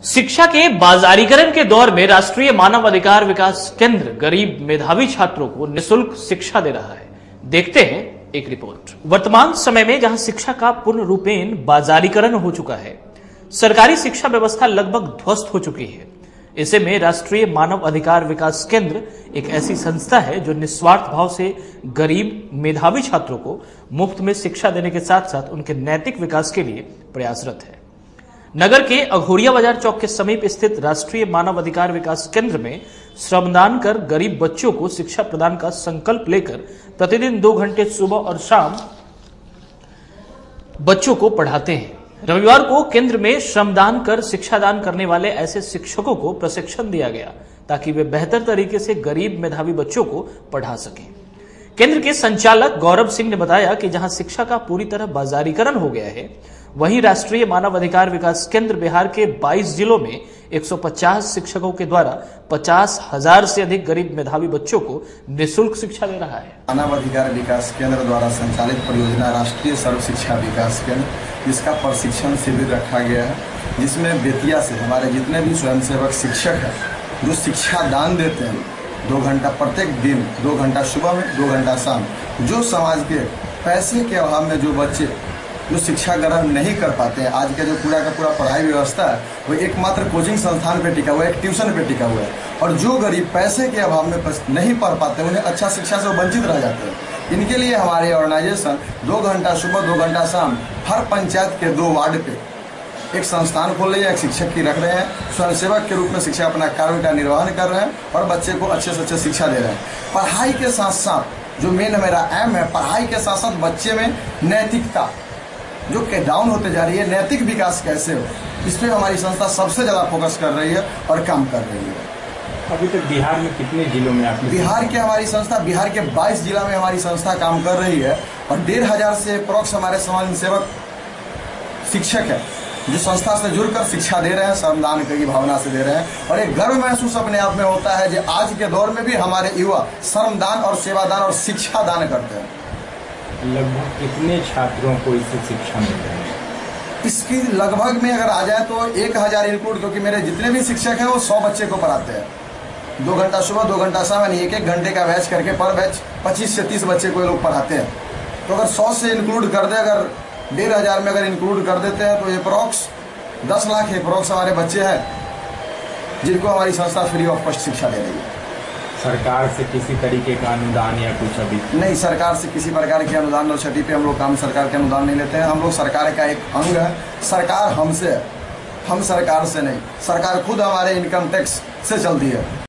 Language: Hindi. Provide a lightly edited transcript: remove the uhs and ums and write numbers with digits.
शिक्षा के बाजारीकरण के दौर में राष्ट्रीय मानव अधिकार विकास केंद्र गरीब मेधावी छात्रों को निःशुल्क शिक्षा दे रहा है। देखते हैं एक रिपोर्ट। वर्तमान समय में जहां शिक्षा का पूर्ण रूपेण बाजारीकरण हो चुका है, सरकारी शिक्षा व्यवस्था लगभग ध्वस्त हो चुकी है। ऐसे में राष्ट्रीय मानव अधिकार विकास केंद्र एक ऐसी संस्था है जो निस्वार्थ भाव से गरीब मेधावी छात्रों को मुफ्त में शिक्षा देने के साथ साथ उनके नैतिक विकास के लिए प्रयासरत है। नगर के अघोरिया बाजार चौक के समीप स्थित राष्ट्रीय मानव अधिकार विकास केंद्र में श्रमदान कर गरीब बच्चों को शिक्षा प्रदान का संकल्प लेकर प्रतिदिन 2 घंटे सुबह और शाम बच्चों को पढ़ाते हैं। रविवार को केंद्र में श्रमदान कर शिक्षादान करने वाले ऐसे शिक्षकों को प्रशिक्षण दिया गया ताकि वे बेहतर तरीके से गरीब मेधावी बच्चों को पढ़ा सकें। केंद्र के संचालक गौरव सिंह ने बताया कि जहां शिक्षा का पूरी तरह बाजारीकरण हो गया है, वहीं राष्ट्रीय मानव अधिकार विकास केंद्र बिहार के 22 जिलों में 150 शिक्षकों के द्वारा 50,000 से अधिक गरीब मेधावी बच्चों को निःशुल्क शिक्षा दे रहा है। मानव अधिकार विकास केंद्र द्वारा संचालित परियोजना राष्ट्रीय सर्व शिक्षा विकास केंद्र, इसका प्रशिक्षण शिविर रखा गया है, जिसमें बेतिया से हमारे जितने भी स्वयंसेवक शिक्षक हैं जो शिक्षा दान देते हैं 2 घंटा प्रत्येक दिन, 2 घंटा सुबह में, 2 घंटा शाम, जो समाज के पैसे के अभाव में जो बच्चे जो शिक्षा ग्रहण नहीं कर पाते हैं, आज का जो पूरा का पूरा पढ़ाई व्यवस्था है वो एकमात्र कोचिंग संस्थान पे टिका हुआ है, एक ट्यूशन पे टिका हुआ है, और जो गरीब पैसे के अभाव में नहीं पढ़ पाते उन्हें अच्छा शिक्षा से वंचित रह जाते हैं। इनके लिए हमारे ऑर्गेनाइजेशन 2 घंटा सुबह 2 घंटा शाम हर पंचायत के 2 वार्ड पे एक संस्थान खोल रहे हैं, एक शिक्षक की रख रहे हैं, स्वयंसेवक के रूप में शिक्षा अपना कार्य का निर्वहन कर रहे हैं और बच्चे को अच्छे से अच्छे शिक्षा दे रहे हैं। पढ़ाई के साथ साथ जो मेन मेरा एम है, पढ़ाई के साथ साथ बच्चे में नैतिकता जो कि डाउन होते जा रही है, नैतिक विकास कैसे हो, इस पर हमारी संस्था सबसे ज़्यादा फोकस कर रही है और काम कर रही है। अभी तक बिहार में कितने जिलों में आपने? बिहार के 22 जिला में हमारी संस्था काम कर रही है और 1,500 से अप्रोक्स हमारे स्वयंसेवक शिक्षक है जो संस्था से जुड़कर शिक्षा दे रहे हैं, श्रमदान की भावना से दे रहे हैं। और एक गर्व महसूस अपने आप में होता है कि आज के दौर में भी हमारे युवा श्रमदान और सेवादान और शिक्षा दान करते हैं। लगभग कितने छात्रों को इससे शिक्षा मिल रही है? इसकी लगभग में अगर आ जाए तो 1,000 इंक्लूड, क्योंकि मेरे जितने भी शिक्षक हैं वो 100 बच्चे को पढ़ाते हैं। 2 घंटा सुबह 2 घंटा शाम, यानी 1-1 घंटे का बैच करके पर बैच 25 से 30 बच्चे को ये लोग पढ़ाते हैं। तो अगर 100 से इंक्लूड कर दे, अगर 1,500 में अगर इंक्लूड कर देते हैं तो ये अप्रोक्स 10 लाख अप्रोक्स हमारे बच्चे हैं जिनको हमारी संस्था फ्री ऑफ कॉस्ट शिक्षा दे रही है। सरकार से किसी तरीके का अनुदान या कुछ अभी नहीं, सरकार से किसी प्रकार के अनुदान और छठी पे हम लोग काम सरकार के अनुदान नहीं लेते हैं। हम लोग सरकार का एक अंग है, सरकार हमसे, हम सरकार से नहीं। सरकार खुद हमारे इनकम टैक्स से चलती है।